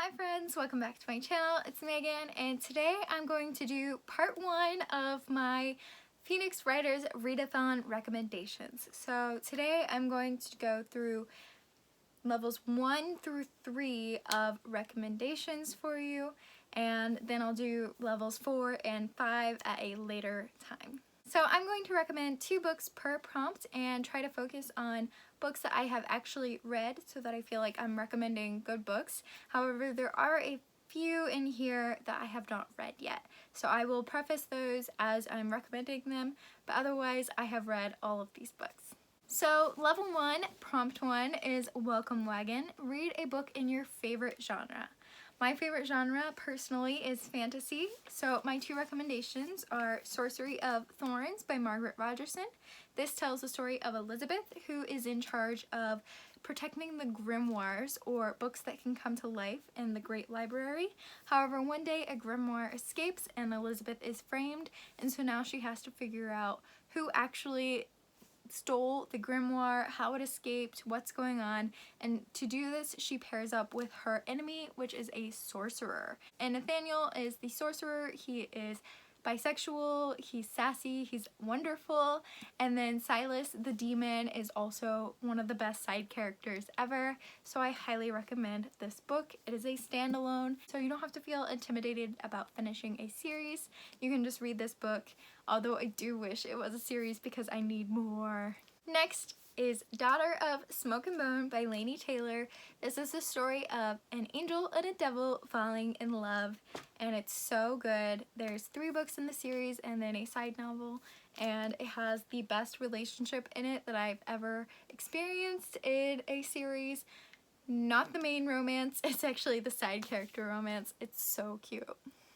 Hi friends, welcome back to my channel. It's Megan and today I'm going to do part 1 of my Phoenix Writers Readathon recommendations. So today I'm going to go through levels 1 through 3 of recommendations for you, and then I'll do levels 4 and 5 at a later time. So I'm going to recommend 2 books per prompt and try to focus on books that I have actually read so that I feel like I'm recommending good books. However, there are a few in here that I have not read yet. So I will preface those as I'm recommending them, but otherwise I have read all of these books. So level 1, prompt 1 is Welcome Wagon. Read a book in your favorite genre. My favorite genre personally is fantasy, so my 2 recommendations are Sorcery of Thorns by Margaret Rogerson. This tells the story of Elizabeth, who is in charge of protecting the grimoires, or books that can come to life, in the Great Library. However, one day a grimoire escapes and Elizabeth is framed, and so now she has to figure out who actually stole the grimoire, how it escaped, what's going on, and to do this she pairs up with her enemy, which is a sorcerer. And Nathaniel is the sorcerer. He is bisexual, he's sassy, he's wonderful, and then Silas the demon is also one of the best side characters ever, so I highly recommend this book. It is a standalone, so you don't have to feel intimidated about finishing a series. You can just read this book, although I do wish it was a series because I need more. Next is Daughter of Smoke and Bone by Laini Taylor. This is the story of an angel and a devil falling in love, and it's so good. There's 3 books in the series and then a side novel, and it has the best relationship in it that I've ever experienced in a series. Not the main romance, it's actually the side character romance. It's so cute.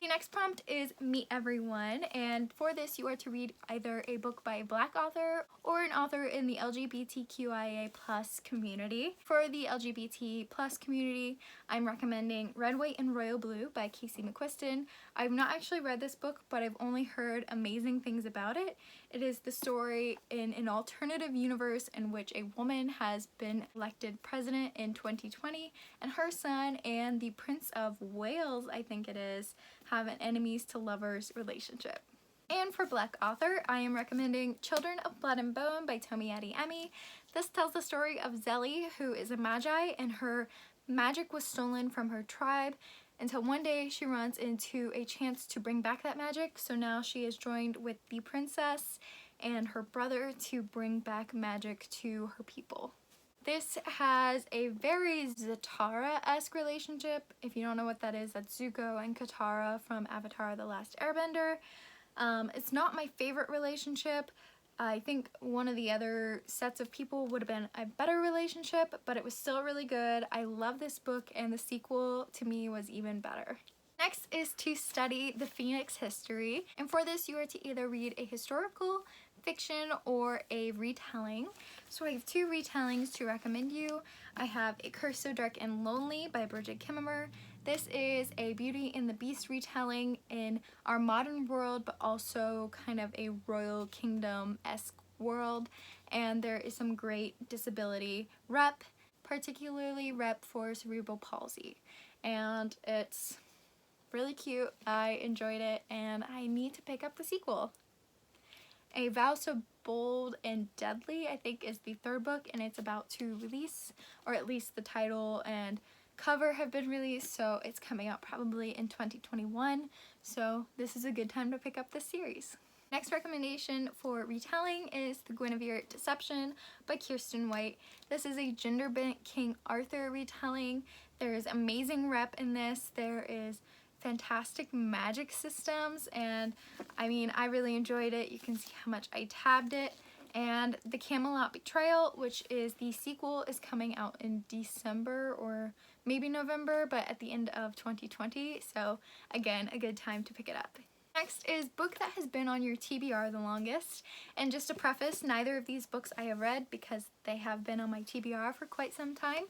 The next prompt is Meet Everyone, and for this you are to read either a book by a Black author or an author in the LGBTQIA+ community. For the LGBT+ community, I'm recommending Red, White, and Royal Blue by Casey McQuiston. I've not actually read this book, but I've only heard amazing things about it. It is the story in an alternative universe in which a woman has been elected president in 2020, and her son and the Prince of Wales, I think it is, have an enemies to lovers relationship. And for Black author, I am recommending Children of Blood and Bone by Tomi Adeyemi. This tells the story of Zelly, who is a magi, and her magic was stolen from her tribe until one day she runs into a chance to bring back that magic, so now she is joined with the princess and her brother to bring back magic to her people. This has a very Zatara-esque relationship. If you don't know what that is, that's Zuko and Katara from Avatar: The Last Airbender. It's not my favorite relationship. I think one of the other sets of people would have been a better relationship, but it was still really good. I love this book, and the sequel to me was even better. Next is to study the Phoenix history, and for this you are to either read a historical fiction or a retelling. So I have 2 retellings to recommend you. I have A Curse So Dark and Lonely by Bridget Kimmerer. This is a Beauty and the Beast retelling in our modern world, but also kind of a royal kingdom-esque world, and there is some great disability rep, particularly rep for cerebral palsy, and it's really cute. I enjoyed it, and I need to pick up the sequel. A Vow So Bold and Deadly, I think, is the 3rd book, and it's about to release, or at least the title and cover have been released, so it's coming out probably in 2021, so this is a good time to pick up this series. Next recommendation for retelling is The Guinevere Deception by Kiersten White. This is a gender-bent King Arthur retelling. There is amazing rep in this. There is fantastic magic systems, and I mean, I really enjoyed it. You can see how much I tabbed it. And The Camelot Betrayal, which is the sequel, is coming out in December or maybe November, but at the end of 2020, so again, a good time to pick it up. Next is book that has been on your TBR the longest, and just to preface, neither of these books I have read because they have been on my TBR for quite some time.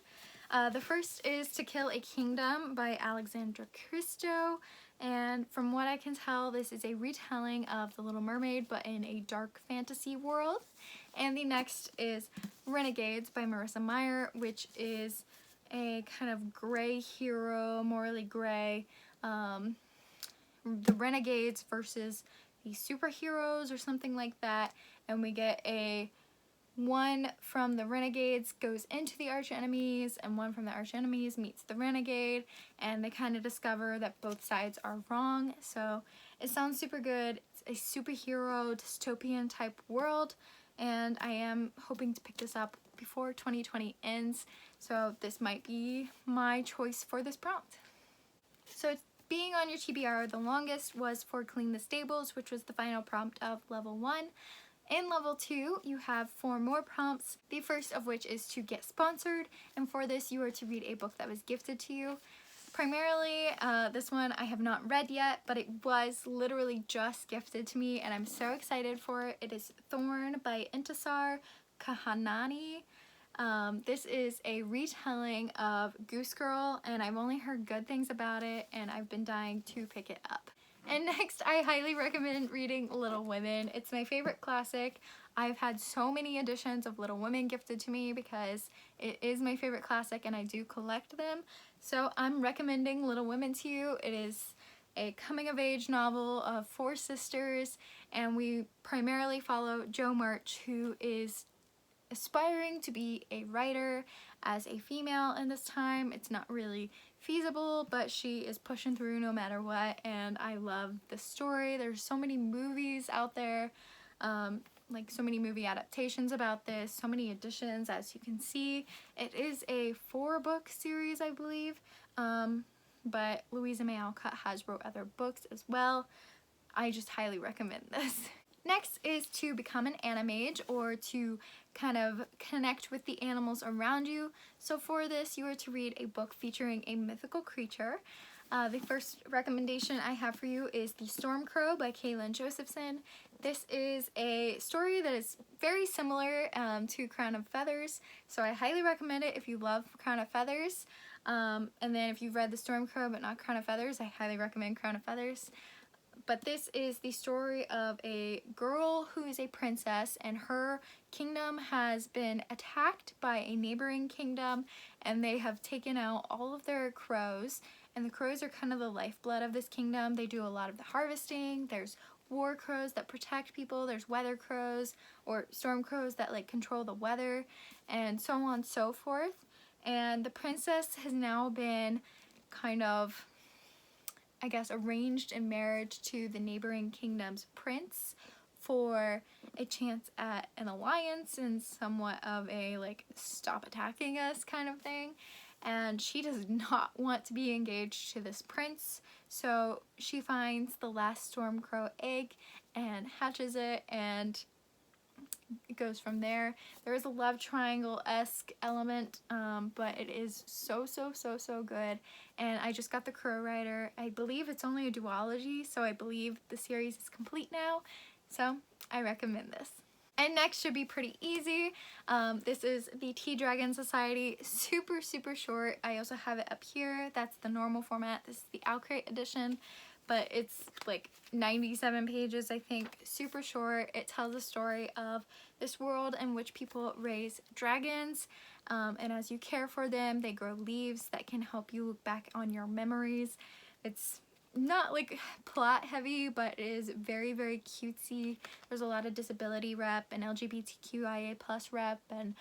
The first is To Kill a Kingdom by Alexandra Christo, and from what I can tell, this is a retelling of The Little Mermaid but in a dark fantasy world. And the next is Renegades by Marissa Meyer, which is a kind of gray hero, morally gray, the renegades versus the superheroes or something like that, and we get a one from the renegades goes into the arch enemies, and one from the arch enemies meets the renegade, and they kind of discover that both sides are wrong. So it sounds super good. It's a superhero dystopian type world, and I am hoping to pick this up before 2020 ends, so this might be my choice for this prompt. So being on your TBR, the longest was for Clean the Stables, which was the final prompt of level 1. In level 2, you have 4 more prompts, the first of which is to get sponsored, and for this you are to read a book that was gifted to you. Primarily, this one I have not read yet, but it was literally just gifted to me, and I'm so excited for it. It is Thorn by Intisar Kahanani. This is a retelling of Goose Girl, and I've only heard good things about it, and I've been dying to pick it up. And next, I highly recommend reading Little Women. It's my favorite classic. I've had so many editions of Little Women gifted to me because it is my favorite classic and I do collect them. So I'm recommending Little Women to you. It is a coming-of-age novel of 4 sisters, and we primarily follow Jo March, who is aspiring to be a writer as a female in this time. It's not really feasible, but she is pushing through no matter what, and I love the story. There's so many movies out there, like so many movie adaptations about this, so many editions. As you can see, it is a 4-book series, I believe, but Louisa May Alcott has wrote other books as well. I just highly recommend this. Next is to become an animage, or to kind of connect with the animals around you. So for this, you are to read a book featuring a mythical creature. The first recommendation I have for you is The Storm Crow by Kaylin Josephson. This is a story that is very similar to Crown of Feathers, so I highly recommend it if you love Crown of Feathers. And then if you've read The Storm Crow but not Crown of Feathers, I highly recommend Crown of Feathers. But this is the story of a girl who is a princess, and her kingdom has been attacked by a neighboring kingdom, and they have taken out all of their crows, and the crows are kind of the lifeblood of this kingdom. They do a lot of the harvesting. There's war crows that protect people, there's weather crows or storm crows that like control the weather, and so on and so forth. And the princess has now been kind of, I guess, arranged in marriage to the neighboring kingdom's prince for a chance at an alliance and somewhat of a like stop attacking us kind of thing. And she does not want to be engaged to this prince, so she finds the last storm crow egg and hatches it, and it goes from there. There is a love triangle-esque element, but it is so good. And I just got the Crow Rider. I believe it's only a duology, so I believe the series is complete now. So I recommend this. And next should be pretty easy. This is the Tea Dragon Society. Super short. I also have it up here. That's the normal format. This is the Owlcrate edition, but it's like 97 pages, I think. Super short. It tells a story of this world in which people raise dragons, and as you care for them, they grow leaves that can help you look back on your memories. It's not like plot heavy, but it is very cutesy. There's a lot of disability rep and LGBTQIA+ rep, and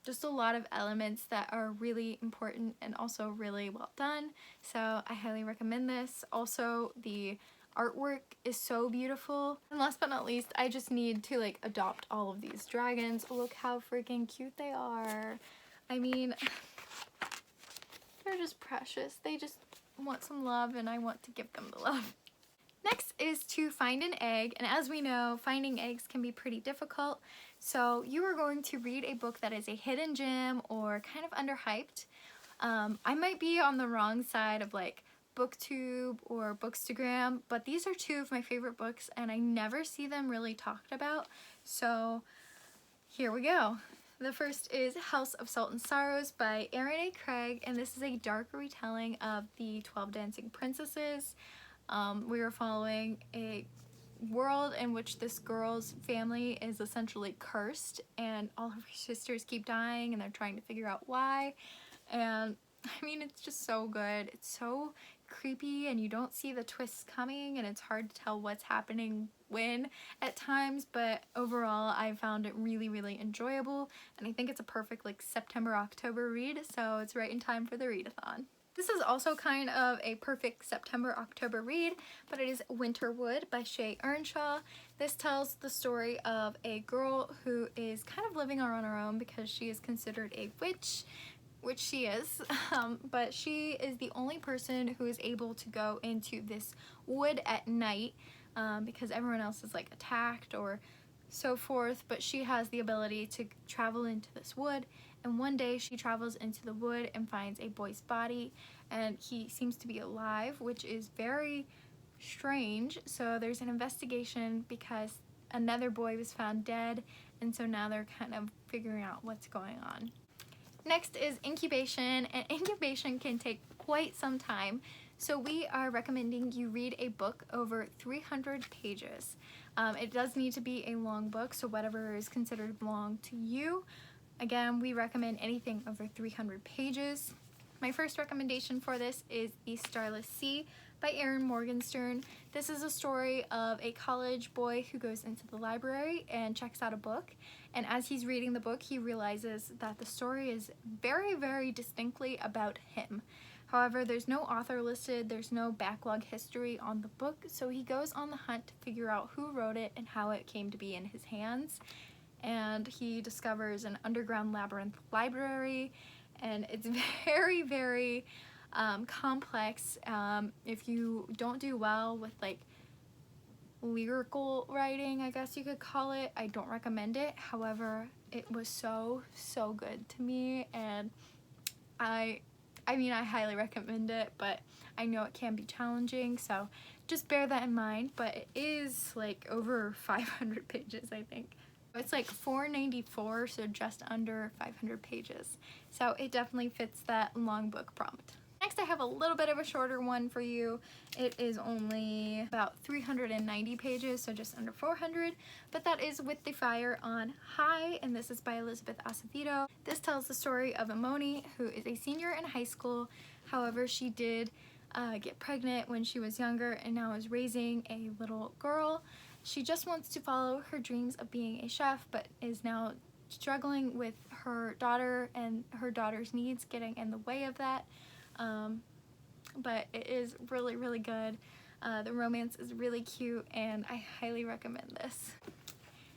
just a lot of elements that are really important and also really well done. So I highly recommend this. Also, the artwork is so beautiful. And last but not least, I just need to like adopt all of these dragons. Look how freaking cute they are. I mean, they're just precious. They just want some love, and I want to give them the love. Next is to find an egg, and as we know, finding eggs can be pretty difficult. So you are going to read a book that is a hidden gem or kind of underhyped. I might be on the wrong side of like BookTube or Bookstagram, but these are 2 of my favorite books, and I never see them really talked about. So here we go. The first is House of Salt and Sorrows by Erin A. Craig, and this is a dark retelling of the 12 Dancing Princesses. We are following a world in which this girl's family is essentially cursed, and all of her sisters keep dying, and they're trying to figure out why. And I mean, it's just so good. It's so creepy and you don't see the twists coming, and it's hard to tell what's happening when at times, but overall I found it really, really enjoyable, and I think it's a perfect like September-October read, so it's right in time for the readathon. This is also kind of a perfect September-October read, but it is Winterwood by Shay Earnshaw. This tells the story of a girl who is kind of living on her own because she is considered a witch, which she is, but she is the only person who is able to go into this wood at night because everyone else is like attacked or so forth, but she has the ability to travel into this wood. And one day she travels into the wood and finds a boy's body, and he seems to be alive, which is very strange. So there's an investigation because another boy was found dead, and so now they're kind of figuring out what's going on. Next is incubation, and incubation can take quite some time, so we are recommending you read a book over 300 pages. It does need to be a long book, so whatever is considered long to you. Again, we recommend anything over 300 pages. My first recommendation for this is The Starless Sea by Erin Morgenstern. This is a story of a college boy who goes into the library and checks out a book, and as he's reading the book he realizes that the story is very, very distinctly about him. However, there's no author listed, there's no backlog history on the book, so he goes on the hunt to figure out who wrote it and how it came to be in his hands. And he discovers an underground labyrinth library, and it's very, very complex. If you don't do well with like lyrical writing, I guess you could call it, I don't recommend it. However, it was so good to me, and I mean, I highly recommend it, but I know it can be challenging, so just bear that in mind. But it is like over 500 pages, I think. It's like 494, so just under 500 pages. So it definitely fits that long book prompt. Next, I have a little bit of a shorter one for you. It is only about 390 pages, so just under 400, but that is With the Fire on High, and this is by Elizabeth Acevedo. This tells the story of Amoni, who is a senior in high school. However, she did get pregnant when she was younger and now is raising a little girl. She just wants to follow her dreams of being a chef, but is now struggling with her daughter and her daughter's needs getting in the way of that. But it is really, really good. The romance is really cute, and I highly recommend this.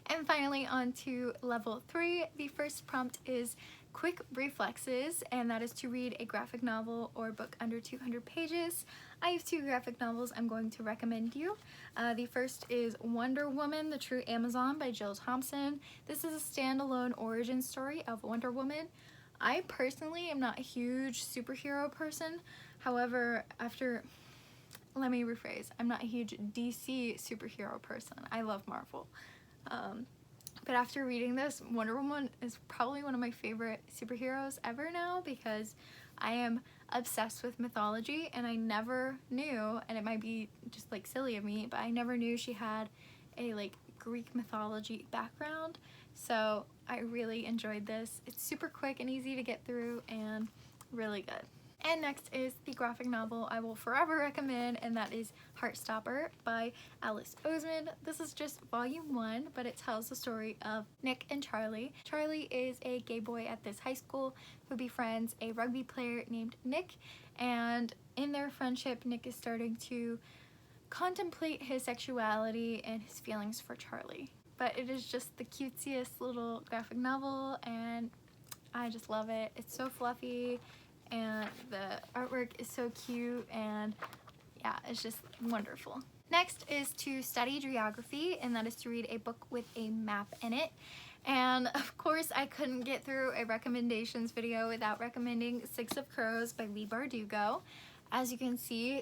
And finally, on to level 3. The first prompt is quick reflexes, and that is to read a graphic novel or book under 200 pages. I have 2 graphic novels I'm going to recommend you. The first is Wonder Woman, The True Amazon by Jill Thompson. This is a standalone origin story of Wonder Woman. I personally am not a huge superhero person. However, let me rephrase, I'm not a huge DC superhero person. I love Marvel. But after reading this, Wonder Woman is probably one of my favorite superheroes ever now, because I am obsessed with mythology, and I never knew, and it might be just like silly of me, but I never knew she had a like Greek mythology background. So I really enjoyed this. It's super quick and easy to get through and really good. And next is the graphic novel I will forever recommend, and that is Heartstopper by Alice Oseman. This is just volume 1, but it tells the story of Nick and Charlie. Charlie is a gay boy at this high school who befriends a rugby player named Nick, and in their friendship, Nick is starting to contemplate his sexuality and his feelings for Charlie. But it is just the cutesiest little graphic novel, and I just love it. It's so fluffy, and the artwork is so cute, and yeah, it's just wonderful. Next is to study geography, and that is to read a book with a map in it. And of course, I couldn't get through a recommendations video without recommending Six of Crows by Leigh Bardugo. As you can see,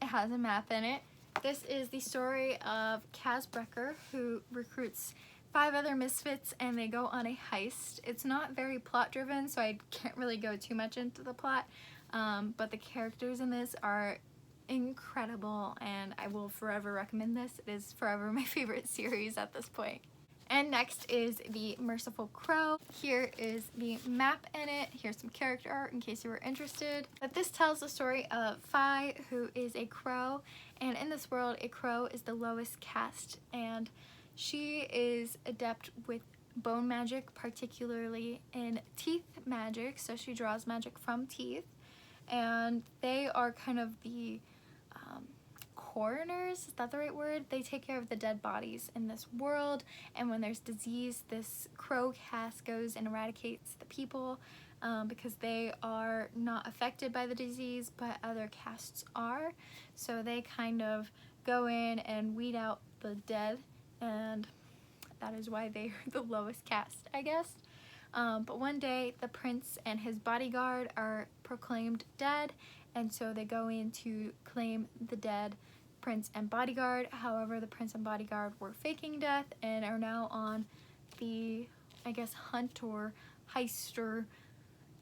it has a map in it. This is the story of Kaz Brecker, who recruits 5 other misfits, and they go on a heist. It's not very plot driven, so I can't really go too much into the plot, but the characters in this are incredible, and I will forever recommend this. It is forever my favorite series at this point. And next is The Merciful Crow. Here is the map in it. Here's some character art in case you were interested. But this tells the story of Fi, who is a crow. And in this world, a crow is the lowest caste. And she is adept with bone magic, particularly in teeth magic. So she draws magic from teeth. And they are kind of the coroners, is that the right word? They take care of the dead bodies in this world, and when there's disease, this crow caste goes and eradicates the people because they are not affected by the disease, but other castes are. So they kind of go in and weed out the dead, and that is why they are the lowest caste, I guess. But one day, the prince and his bodyguard are proclaimed dead, and so they go in to claim the dead prince and bodyguard. However, the prince and bodyguard were faking death and are now on the, I guess, hunt or heist or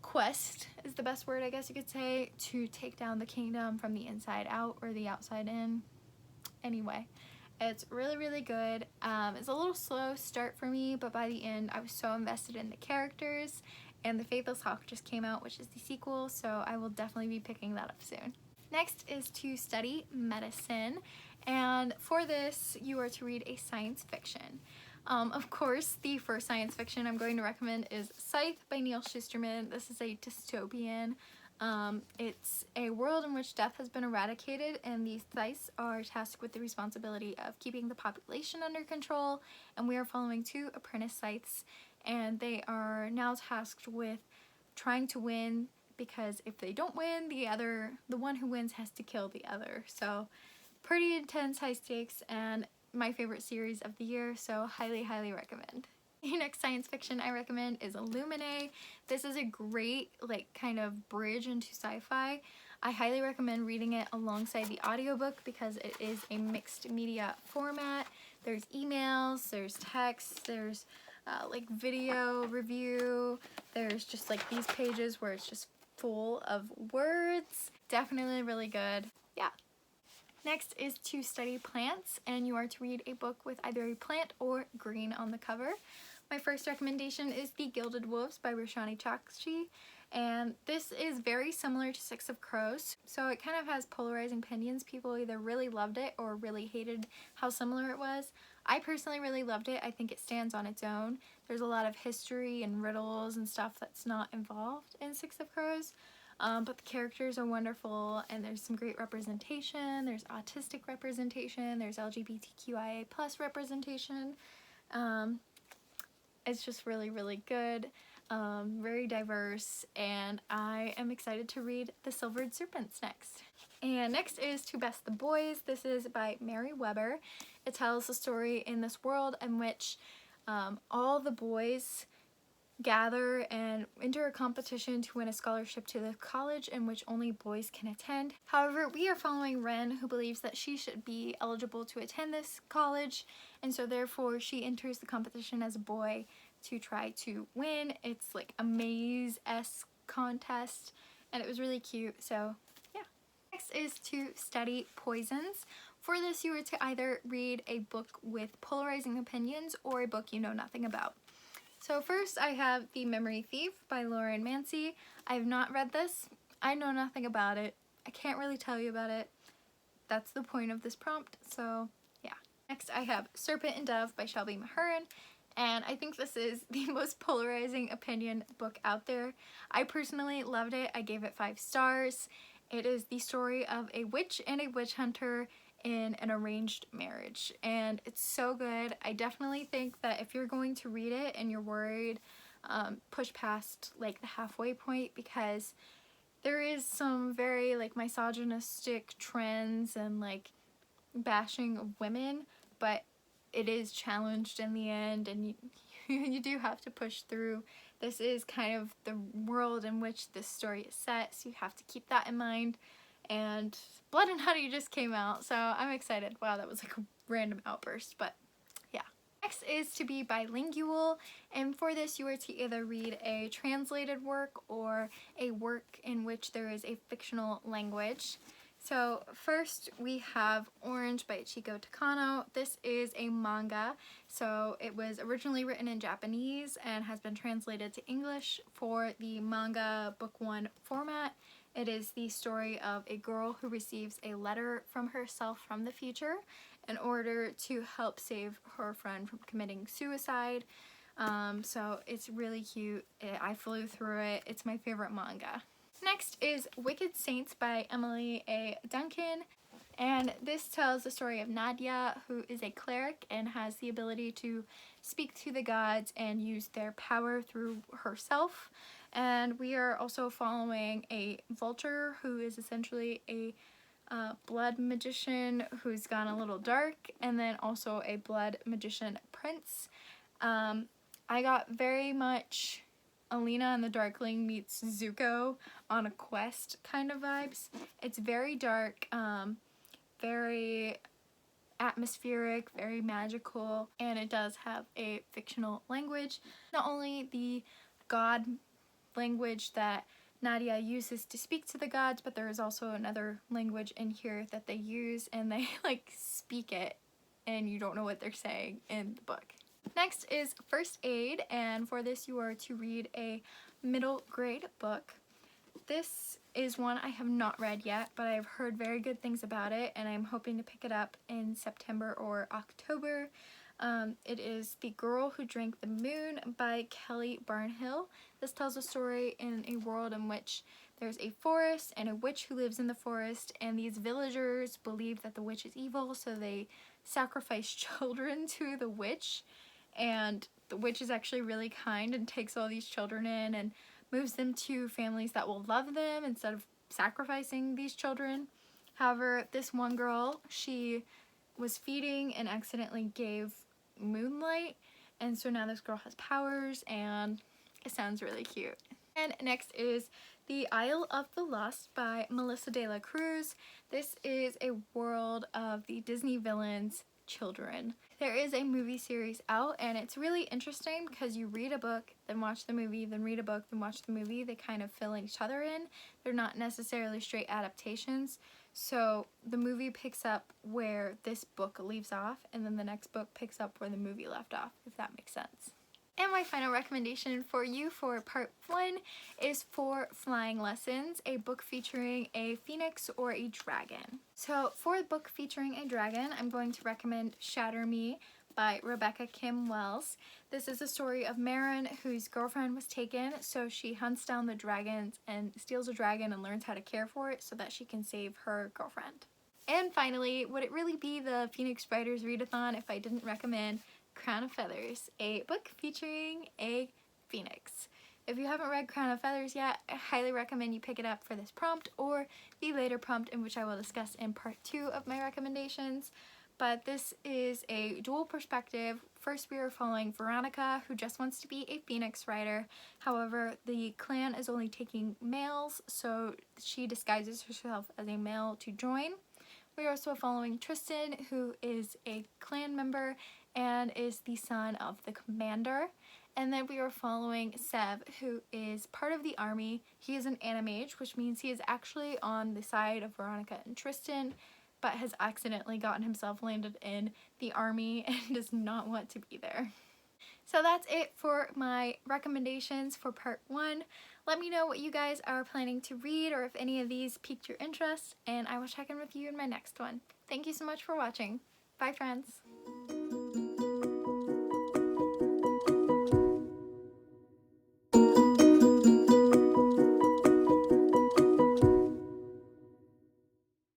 quest is the best word I guess you could say, to take down the kingdom from the inside out or the outside in. Anyway, it's really, really good. It's a little slow start for me, but by the end I was so invested in the characters, and The Faithless Hawk just came out, which is the sequel, so I will definitely be picking that up soon. Next is to study medicine, and for this you are to read a science fiction. Of course, the first science fiction I'm going to recommend is Scythe by Neil Shusterman. This is a dystopian. It's a world in which death has been eradicated, and these Scythes are tasked with the responsibility of keeping the population under control, and we are following two apprentice Scythes, and they are now tasked with trying to win, because if they don't win, the one who wins has to kill the other. So pretty intense, high stakes, and my favorite series of the year, so highly, highly recommend. The next science fiction I recommend is Illuminae. This is a great, like, kind of bridge into sci-fi. I highly recommend reading it alongside the audiobook because it is a mixed media format. There's emails, there's text, there's like video review, there's just like these pages where it's just full of words. Definitely really good. Yeah. Next is to study plants, and you are to read a book with either a plant or green on the cover. My first recommendation is The Gilded Wolves by Roshani Chokshi, and this is very similar to Six of Crows, so it kind of has polarizing opinions. People either really loved it or really hated how similar it was. I personally really loved it. I think it stands on its own. There's a lot of history and riddles and stuff that's not involved in Six of Crows. But the characters are wonderful, and there's some great representation. There's autistic representation, there's LGBTQIA+ representation. It's just really, really good, very diverse, and I am excited to read The Silvered Serpents next. And next is To Best the Boys. This is by Mary Weber. It tells the story in this world in which all the boys gather and enter a competition to win a scholarship to the college in which only boys can attend. However, we are following Ren, who believes that she should be eligible to attend this college, and so therefore she enters the competition as a boy to try to win. It's like a maze-esque contest, and it was really cute, so yeah. Next is To Study Poisons. For this, you are to either read a book with polarizing opinions or a book you know nothing about. So first I have The Memory Thief by Lauren Mancy. I have not read this. I know nothing about it. I can't really tell you about it. That's the point of this prompt, so yeah. Next I have Serpent and Dove by Shelby Mahurin, and I think this is the most polarizing opinion book out there. I personally loved it. I gave it 5 stars. It is the story of a witch and a witch hunter in an arranged marriage, and it's so good. I definitely think that if you're going to read it and you're worried, push past like the halfway point, because there is some very like misogynistic trends and like bashing of women, but it is challenged in the end, and you do have to push through. This is kind of the world in which this story is set, so you have to keep that in mind. And Blood and Honey just came out, so I'm excited. Wow, that was like a random outburst, but yeah. Next is To Be Bilingual, and for this you are to either read a translated work or a work in which there is a fictional language. So first we have Orange by Ichiko Takano. This is a manga, so it was originally written in Japanese and has been translated to English for the manga book 1 format. It is the story of a girl who receives a letter from herself from the future in order to help save her friend from committing suicide. So it's really cute. I flew through it. It's my favorite manga. Next is Wicked Saints by Emily A. Duncan, and this tells the story of Nadia, who is a cleric and has the ability to speak to the gods and use their power through herself. And we are also following a vulture who is essentially a blood magician who's gone a little dark, and then also a blood magician prince. I got very much Alina and the Darkling meets Zuko on a quest kind of vibes. It's very dark, very atmospheric, very magical, and it does have a fictional language. Not only the god language that Nadia uses to speak to the gods, but there is also another language in here that they use, and they like speak it and you don't know what they're saying in the book. Next is First Aid, and for this you are to read a middle grade book. This is one I have not read yet, but I've heard very good things about it, and I'm hoping to pick it up in September or October. It is The Girl Who Drank the Moon by Kelly Barnhill. This tells a story in a world in which there's a forest and a witch who lives in the forest, and these villagers believe that the witch is evil, so they sacrifice children to the witch. And the witch is actually really kind and takes all these children in and moves them to families that will love them instead of sacrificing these children. However, this one girl, she was feeding and accidentally gave moonlight, and so now this girl has powers, and it sounds really cute. And next is The Isle of the Lost by Melissa de la Cruz. This is a world of the Disney villains' children. There is a movie series out, and it's really interesting because you read a book, then watch the movie, then read a book, then watch the movie. They kind of fill each other in. They're not necessarily straight adaptations. So the movie picks up where this book leaves off, and then the next book picks up where the movie left off, if that makes sense. And my final recommendation for you for part 1 is For Flying Lessons, a book featuring a phoenix or a dragon. So for the book featuring a dragon, I'm going to recommend Shatter Me by Rebecca Kim Wells. This is a story of Marin, whose girlfriend was taken, so she hunts down the dragons and steals a dragon and learns how to care for it so that she can save her girlfriend. And finally, would it really be the Phoenix Writers Readathon if I didn't recommend Crown of Feathers, a book featuring a phoenix? If you haven't read Crown of Feathers yet, I highly recommend you pick it up for this prompt or the later prompt, in which I will discuss in part 2 of my recommendations. But this is a dual perspective. First, we are following Veronica, who just wants to be a phoenix rider. However, the clan is only taking males, so she disguises herself as a male to join. We are also following Tristan, who is a clan member and is the son of the commander. And then we are following Sev, who is part of the army. He is an animage, which means he is actually on the side of Veronica and Tristan, but has accidentally gotten himself landed in the army and does not want to be there. So that's it for my recommendations for part 1. Let me know what you guys are planning to read, or if any of these piqued your interest, and I will check in with you in my next one. Thank you so much for watching. Bye, friends.